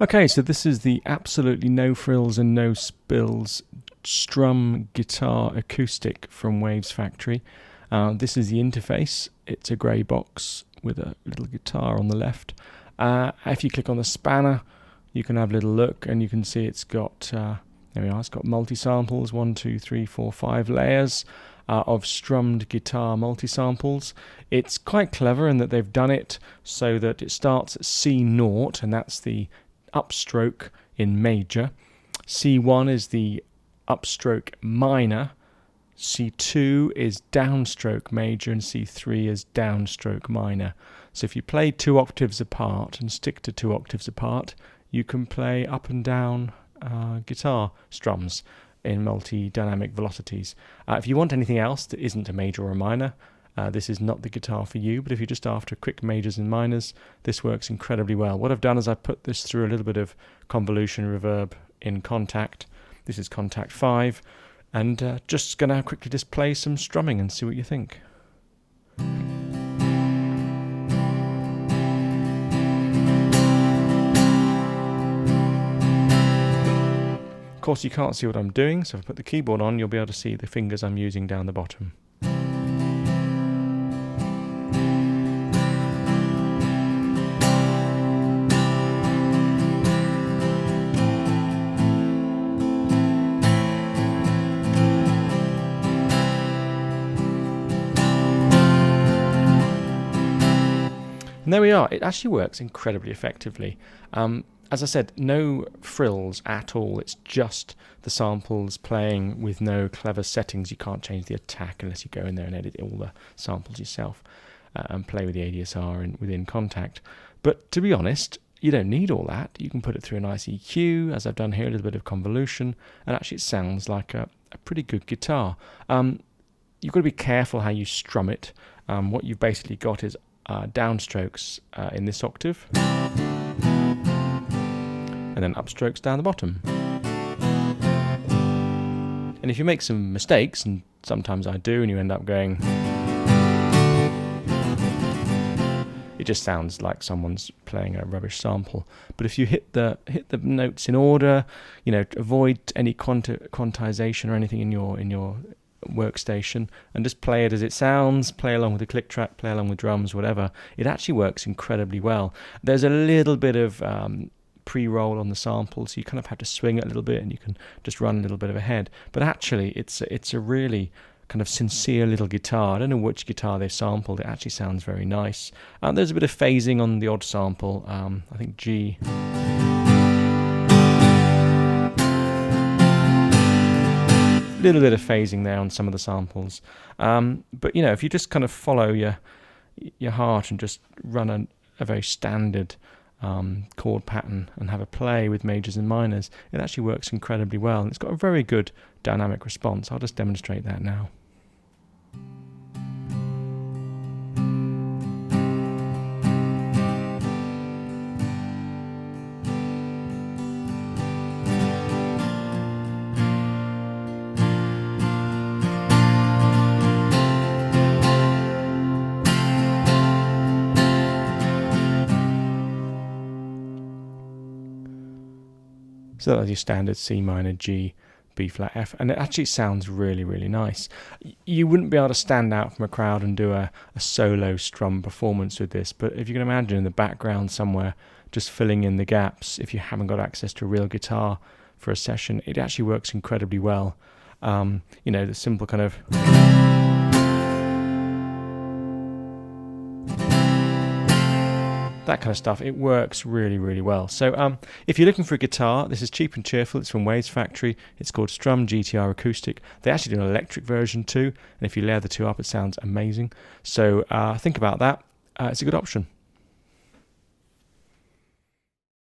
Okay, so this is the absolutely no frills and no spills StrumGTR acoustic from Wavesfactory. This is the interface. It's a grey box with a little guitar on the left. If you click on the spanner, you can have a little look, and you can see it's got there we are. It's got multi-samples, 1, 2, 3, 4, 5 layers of strummed guitar multi-samples. It's quite clever in that they've done it so that it starts at C0, and that's the upstroke in major. C1 is the upstroke minor. C2 is downstroke major, and C3 is downstroke minor. So if you play 2 octaves apart and stick to 2 octaves apart, you can play up and down guitar strums in multi-dynamic velocities. If you want anything else that isn't a major or a minor, this is not the guitar for you, but if you're just after quick majors and minors, this works incredibly well. What I've done is I've put this through a little bit of convolution reverb in Kontakt. This is Kontakt 5, and just going to quickly just play some strumming and see what you think. Of course, you can't see what I'm doing, so if I put the keyboard on, you'll be able to see the fingers I'm using down the bottom. And there we are. It actually works incredibly effectively. As I said, no frills at all. It's just the samples playing with no clever settings. You can't change the attack unless you go in there and edit all the samples yourself and play with the ADSR within Kontakt. But to be honest, you don't need all that. You can put it through a nice EQ, as I've done here, a little bit of convolution, and actually it sounds like a pretty good guitar. You've got to be careful how you strum it. What you've basically got is downstrokes in this octave, and then upstrokes down the bottom. And if you make some mistakes, and sometimes I do, and you end up going, it just sounds like someone's playing a rubbish sample. But if you hit the notes in order, you know, avoid any quantization or anything in your workstation, and just play it as it sounds, play along with the click track, play along with drums, whatever, it actually works incredibly well. There's a little bit of pre-roll on the sample, so you kind of have to swing it a little bit, and you can just run a little bit of ahead. But actually it's a really kind of sincere little guitar. I don't know which guitar they've sampled. It actually sounds very nice. There's a bit of phasing on the odd sample. I think G. Little bit of phasing there on some of the samples. But you know, if you just kind of follow your heart and just run a very standard chord pattern and have a play with majors and minors, it actually works incredibly well, and it's got a very good dynamic response. I'll just demonstrate that now. So that's your standard C minor, G, B flat, F, and it actually sounds really, really nice. You wouldn't be able to stand out from a crowd and do a solo strum performance with this, but if you can imagine in the background somewhere, just filling in the gaps, if you haven't got access to a real guitar for a session, it actually works incredibly well. You know, the simple kind of that kind of stuff, it works really, really well. So if you're looking for a guitar, this is cheap and cheerful. It's from Wavesfactory. It's called StrumGTR Acoustic. They actually do an electric version too, and if you layer the two up, it sounds amazing. So think about that. It's a good option.